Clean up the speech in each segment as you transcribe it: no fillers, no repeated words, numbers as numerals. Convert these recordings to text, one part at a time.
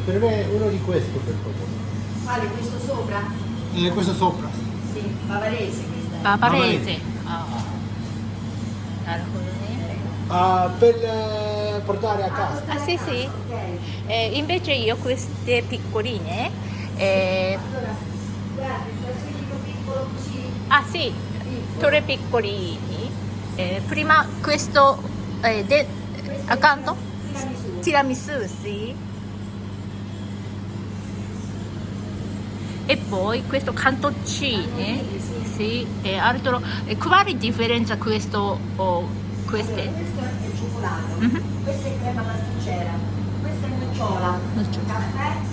per me è uno di questo per favore. Quale? Questo sopra? Questo sopra. Sì, bavarese questa è. ババレーゼ。あなるほどね。per portare a casa. Ah sì sì. Ok. Invece io queste piccoline. eh, Allora, guarda, il basilico piccolo così. ah sì, Piccolo. tre piccolini. Prima questo accanto? Tiramisù. Tiramisù, sì. E poi questo cantoncini, sì, e altro. Quale differenza questo o queste? Questo è il cioccolato, Mhm. questa è crema pasticcera, questa è nocciola, Nocciola. caffè.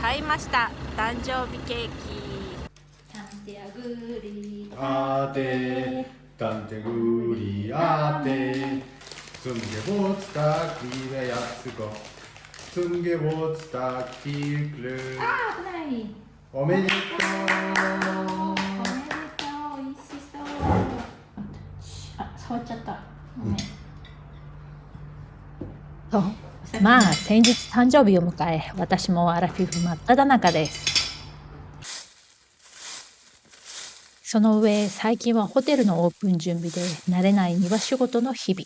買いました。誕生日ケーキ。サンティアグリ。 Ate, tante guri ate, Sungebotstag, liebe Yatsuko, Sungebotstag, viel Glück. あ、危ない。おめでとう。おめでとう。美味しそう。あ、触っちゃった。ごめん。そう。まあ先日誕生日を迎え、私もアラフィフ真っ只中です。その上、最近はホテルのオープン準備で慣れない庭仕事の日々。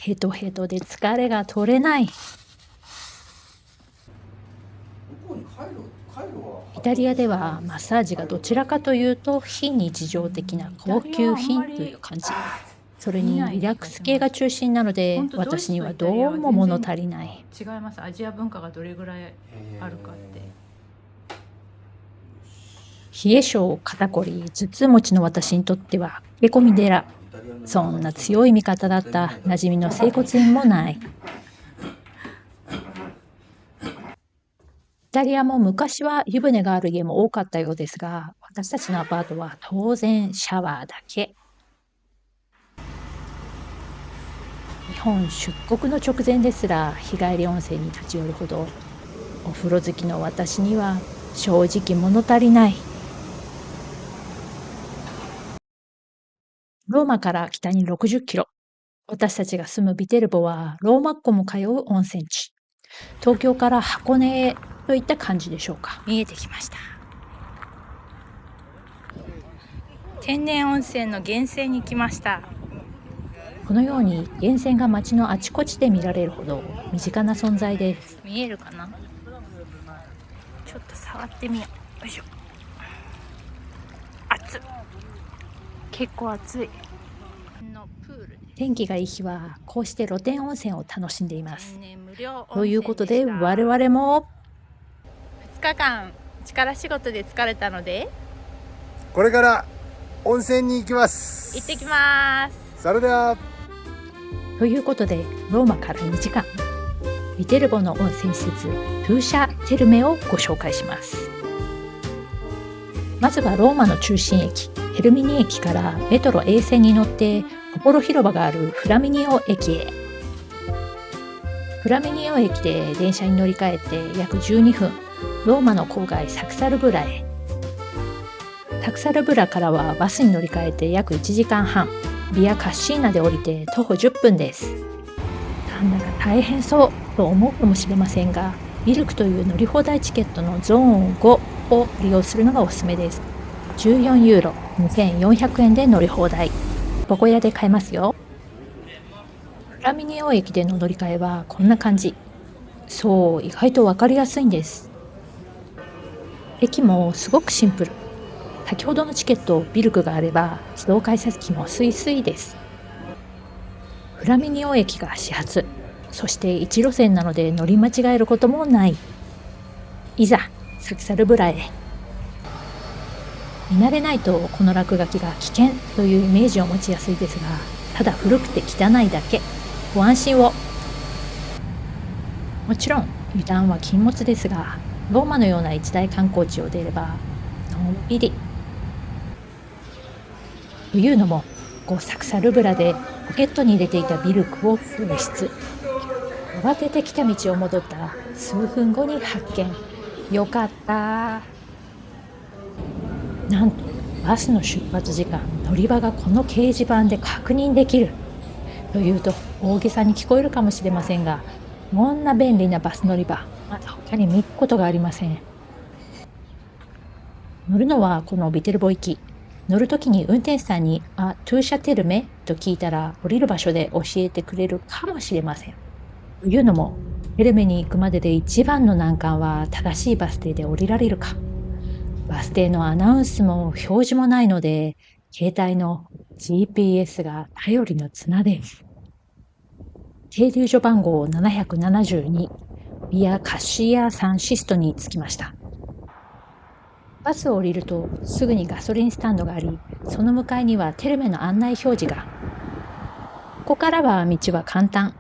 ヘトヘトで疲れが取れない。イタリアではマッサージがどちらかというと非日常的な高級品という感じ。それにリラックス系が中心なので、私にはどうも物足りない。違います。アジア文化がどれぐらいあるかって。冷え性、肩こり、頭痛持ちの私にとっては駆け込み寺。そんな強い味方だった馴染みの整骨院もない。イタリアも昔は湯船がある家も多かったようですが、私たちのアパートは当然シャワーだけ。日本出国の直前ですら日帰り温泉に立ち寄るほど、お風呂好きの私には正直物足りない。ローマから北に60キロ。私たちが住むビテルボはローマっ子も通う温泉地。東京から箱根へといった感じでしょうか。見えてきました。天然温泉の源泉に来ました。このように源泉が街のあちこちで見られるほど身近な存在です。見えるかな？ちょっと触ってみよう。よいしょ。熱っ。結構暑い。天気がいい日はこうして露天温泉を楽しんでいます。ということで我々も2日間力仕事で疲れたのでこれから温泉に行きます。行ってきます。それでは。ということでローマから2時間、ビテルボの温泉施設トゥーシャテルメをご紹介します。まずはローマの中心駅ヘルミニ駅からメトロ A 線に乗ってポポロ広場があるフラミニオ駅へ。フラミニオ駅で電車に乗り換えて約12分、ローマの郊外サクサルブラへ。サクサルブラからはバスに乗り換えて約1時間半、ビアカッシーナで降りて徒歩10分です。なんだか大変そうと思うかもしれませんが、ビルクという乗り放題チケットのゾーン5を利用するのがおすすめです。14ユーロ、2400円で乗り放題。ポコ屋で買えますよ。フラミニオ駅での乗り換えはこんな感じ。そう、意外と分かりやすいんです。駅もすごくシンプル。先ほどのチケットビルクがあれば自動改札機もスイスイです。フラミニオ駅が始発、そして1路線なので乗り間違えることもない。いざサクサルブラへ。見慣れないとこの落書きが危険というイメージを持ちやすいですが、ただ古くて汚いだけ。ご安心を。もちろん油断は禁物ですが、ローマのような一大観光地を出ればのんびり。というのもサクサルブラでポケットに入れていたビルクを紛失。慌てて来た道を戻った数分後に発見。よかった。なんとバスの出発時間、乗り場がこの掲示板で確認できるというと大げさに聞こえるかもしれませんが、こんな便利なバス乗り場、まだ他に見ることがありません。乗るのはこのビテルボ行き。乗るときに運転手さんに、トゥーシャテルメと聞いたら、降りる場所で教えてくれるかもしれません。というのも、ヘルメに行くまでで一番の難関は正しいバス停で降りられるか。バス停のアナウンスも表示もないので、携帯の GPS が頼りの綱です。停留所番号772、ビアカッシーア・サンシストに着きました。バスを降りるとすぐにガソリンスタンドがあり、その向かいにはテルメの案内表示が。ここからは道は簡単。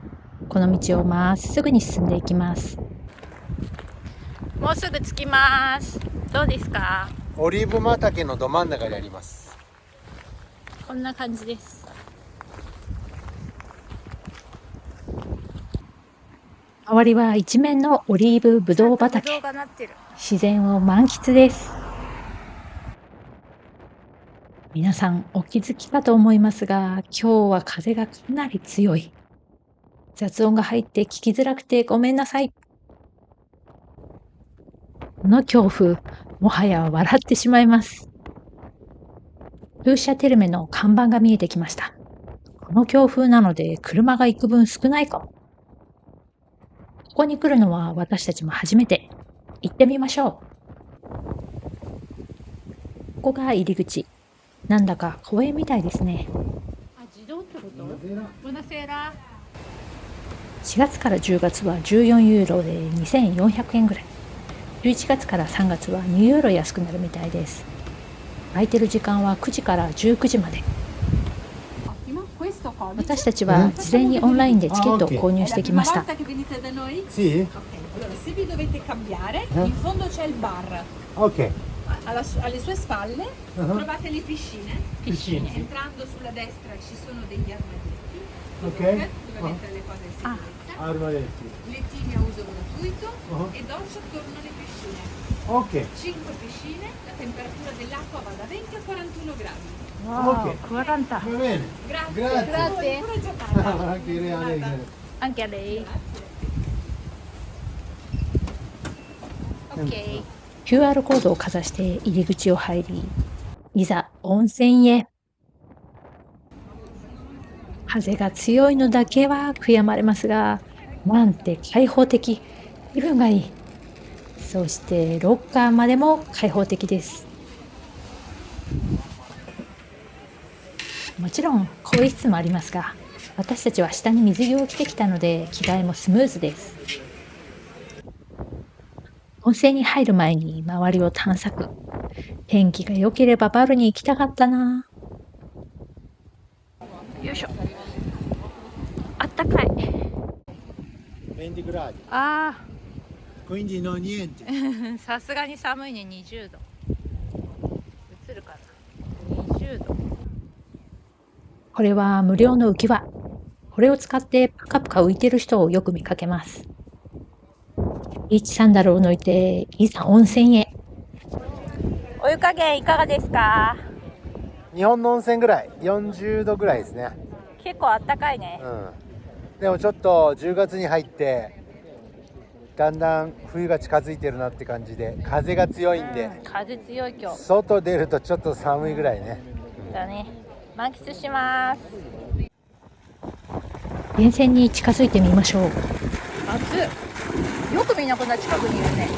この道をまっすぐに進んでいきます。もうすぐ着きます。どうですか？オリーブ畑のど真ん中にあります。こんな感じです。周りは一面のオリーブぶどう畑。動画なってる。自然を満喫です。皆さんお気づきかと思いますが、今日は風がかなり強い。雑音が入って聞きづらくてごめんなさい。この恐怖、もはや笑ってしまいます。ルーシャテルメの看板が見えてきました。この強風なので車が行く分少ないかも。ここに来るのは私たちも初めて。行ってみましょう。ここが入り口。なんだか公園みたいですね。自動ってこと？ボナセーラ。4月から10月は14ユーロで2400円ぐらい。11月から3月は2ユーロ安くなるみたいです。空いてる時間は9時から19時まで。私たちは事前にオンラインでチケットを購入してきました。Sì? Allora, se vi dovete cambiare, in fondo c'è il bar. Ok. Alle sue spalle trovate le piscine. Piscine. Entrando sulla destra ci sono degli armadietti. Ok. Dove mettere le cose in sicurezza. Armadietti. Lettini a uso gratuito e doccia attorno alle piscine. Ok. 5 piscine, la temperatura dell'acqua va da 20 a 41 gradi. わ Ok. あ、クワランタ。 Va bene. Grazie. Grazie. Buona giornata. Anche lei. アンキャレイ。オッケー。QR コードをかざして入り口を入り、いざ温泉へ。風が強いのだけは悔やまれますが、なんて開放的。気分がいい。そしてロッカーまでも開放的です。もちろん更衣室もありますが、私たちは下に水着を着てきたので着替えもスムーズです。温泉に入る前に周りを探索。天気が良ければバルに行きたかったな。よいしょ。あったかい。 20 gradi. あ Quindi no niente. あ、さすがに寒いね。20度。映るかな。20度。これは無料の浮き輪。これを使ってプカプカ浮いてる人をよく見かけます。ビーチサンダルを抜いて、いざ温泉へ。お湯加減いかがですか？日本の温泉ぐらい、40度ぐらいですね。結構あったかいね。でもちょっと10月に入ってだんだん冬が近づいてるなって感じで、風が強いんで、風強い今日。外出るとちょっと寒いぐらいね。だね。満喫します。源泉に近づいてみましょう。暑い。よくみんなこんな近くにいるね。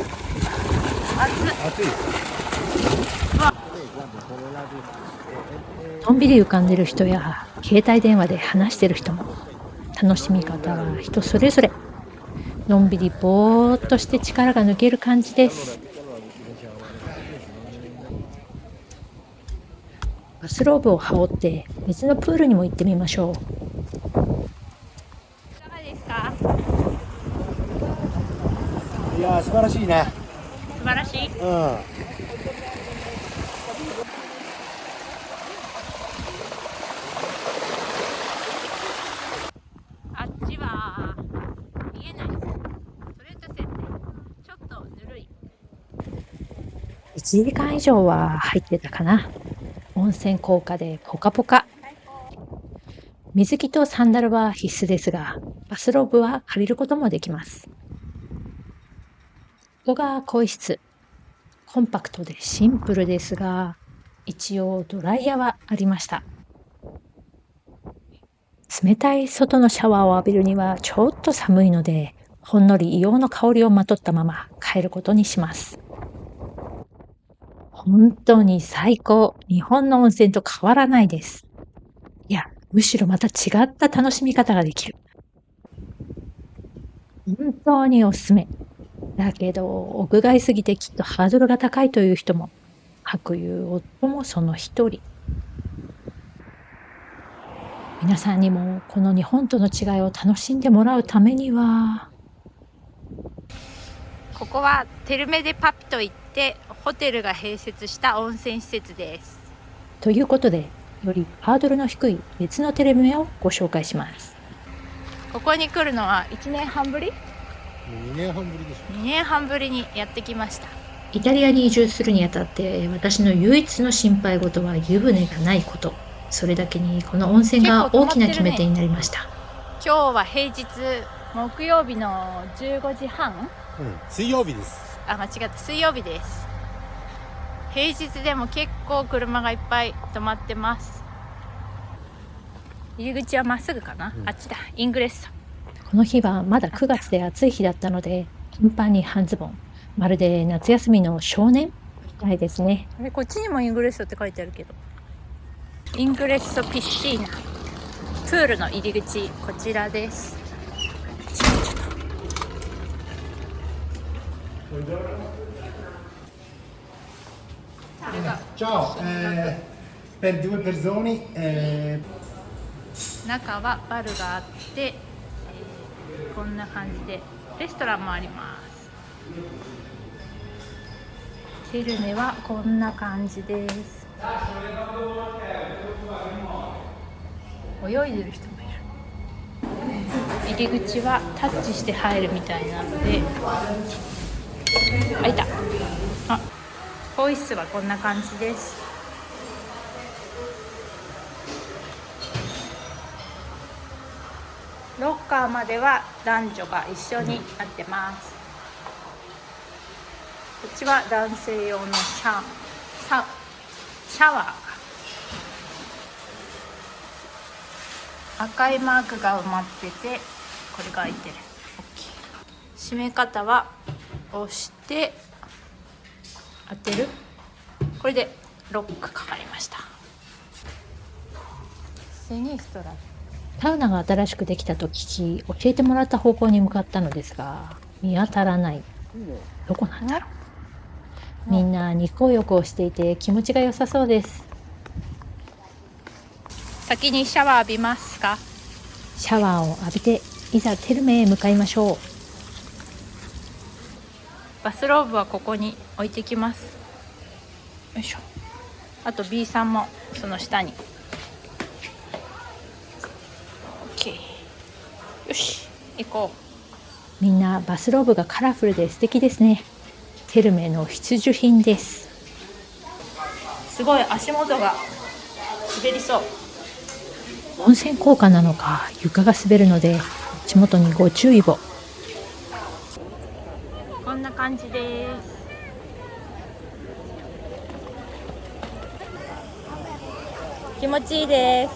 暑い。暑い。のんびり浮かんでる人や携帯電話で話してる人も、楽しみ方は人それぞれ。のんびりぼーっとして力が抜ける感じです。バスローブを羽織って別のプールにも行ってみましょう。いかがですか？いやー素晴らしいね。素晴らしい。あっちは見えない。ストレート線でちょっとぬるい。1時間以上は入ってたかな。温泉効果でポカポカ。水着とサンダルは必須ですが、バスローブは借りることもできます。ここが更衣室。コンパクトでシンプルですが、一応ドライヤーはありました。冷たい外のシャワーを浴びるにはちょっと寒いので、ほんのり硫黄の香りをまとったまま帰ることにします。本当に最高。日本の温泉と変わらないです。いや、むしろまた違った楽しみ方ができる。本当におすすめ。だけど、屋外すぎてきっとハードルが高いという人も、かくいう夫もその一人。皆さんにもこの日本との違いを楽しんでもらうためには、ここはテルメデパピといってホテルが併設した温泉施設です。ということで、よりハードルの低い別のテレビをご紹介します。ここに来るのは1年半ぶり2年半ぶりでしょ。 2年半ぶりにやってきました。イタリアに移住するにあたって私の唯一の心配事は湯船がないこと。それだけにこの温泉が大きな決め手になりました。今日は平日木曜日の15時半、水曜日です。間違った、水曜日です。平日でも結構車がいっぱい止まってます。入り口はまっすぐかな、あっちだ、イングレッソ。この日はまだ9月で暑い日だったので、頻繁に半ズボン。まるで夏休みの少年みたいですね。あれ、こっちにもイングレッソって書いてあるけど、イングレッソピッシーナ、プールの入り口、こちらです。Ciao, per 2 persone, 中はバルがあって、こんな感じでレストランもあります。テルメはこんな感じです。泳いでる人もいる。入り口はタッチして入るみたいなので、開いた。あ、更衣室はこんな感じです。ロッカーまでは男女が一緒になってます。こっちは男性用のシャワー。赤いマークが埋まってて、これが開いてる。 OK。 閉め方は押して当てる。これでロックかかりました。セニストラ。サウナが新しくできたと聞き、教えてもらった方向に向かったのですが、見当たらない。どこなんだろう。みんな日光浴をしていて気持ちが良さそうです。先にシャワー浴びますか？シャワーを浴びて、いざテルメへ向かいましょう。バスローブはここに置いてきます。よいしょ。あと B さんもその下に。OK。よし、行こみんなバスローブがカラフルで素敵ですね。テルメの必需品です。すごい足元が滑りそう。温泉効果なのか床が滑るので足元にご注意を。こんな感じです。気持ちいいです。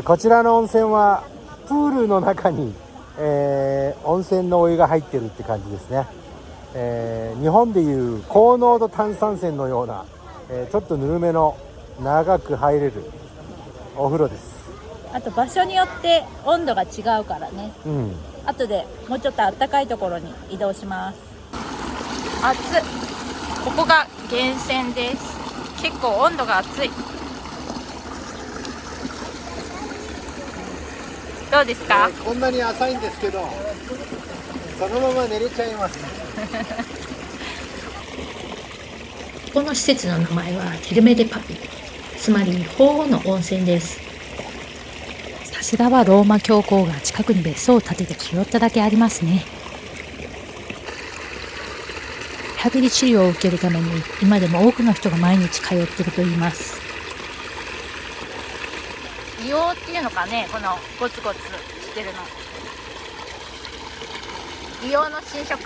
こちらの温泉はプールの中に、温泉のお湯が入ってるって感じですね。日本でいう高濃度炭酸泉のような、ちょっとぬるめの長く入れるお風呂です。あと場所によって温度が違うからね。後でもうちょっと暖かいところに移動します。暑い。ここが源泉です。結構温度が暑い。どうですか？こんなに浅いんですけど、そのまま寝れちゃいます。この施設の名前はテルメデパピ、つまり鳳凰の温泉です。さすがはローマ教皇が近くに別荘を建てて通っただけありますね。リハビリ治療を受けるために今でも多くの人が毎日通っているといいます。硫黄っていうのかね、このゴツゴツってるの。硫黄の新色？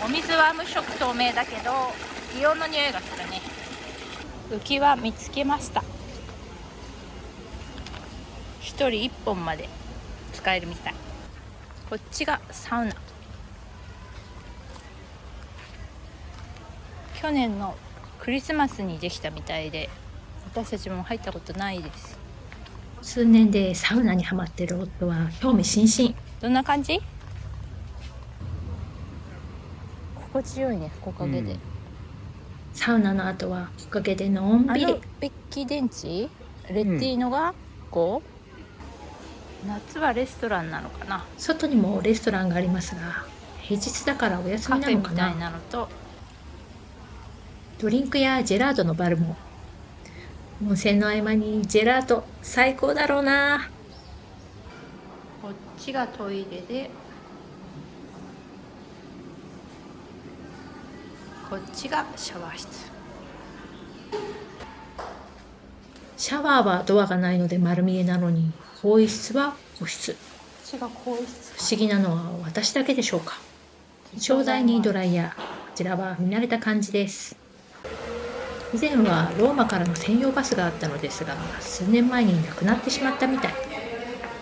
お水は無色透明だけど硫黄の匂いがするね。浮き輪見つけました。1人1本まで使えるみたい。こっちがサウナ。去年のクリスマスにできたみたいで、私たちも入ったことないです。数年でサウナにハマってる夫は興味津々。どんな感じ？心地よいね、木陰で。サウナの後は木陰でのんびり。ベッキー電池レッティーノが5、夏はレストランなのかな。外にもレストランがありますが、平日だからお休カみなのかフェみたいな。なのと、ドリンクやジェラートのバルも。温泉の合間にジェラート最高だろうな。こっちがトイレで、こっちがシャワー室。シャワーはドアがないので丸見えなのに、更衣室は個室。こっちが更衣室。不思議なのは私だけでしょうか。気象台にドライヤー。こちらは見慣れた感じです。以前はローマからの専用バスがあったのですが、数年前になくなってしまったみたい。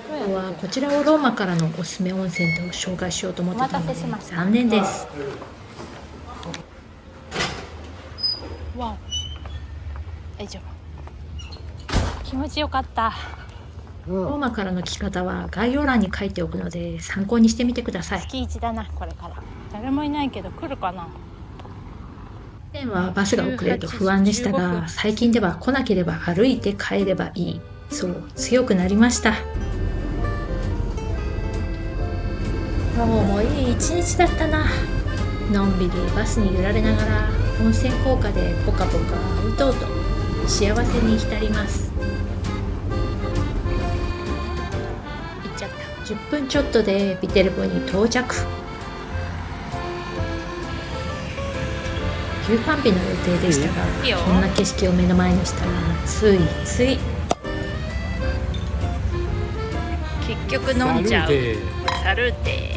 今日はこちらをローマからのおすすめ温泉と紹介しようと思ってたので残念です。わお、大丈夫。気持ちよかった。ローマからの聞き方は概要欄に書いておくので参考にしてみてください。月1だな、これから。誰もいないけど来るかな。以前はバスが遅れると不安でしたが、最近では来なければ歩いて帰ればいい。そう強くなりました。もういい一日だったな。のんびりバスに揺られながら温泉効果でポカポカうとうと幸せに浸ります。行っちゃった。10分ちょっとでビテルボに到着。休館日の予定でしたが、いいよこんな景色を目の前にしたらついつい。結局飲んじゃう。サルーテ。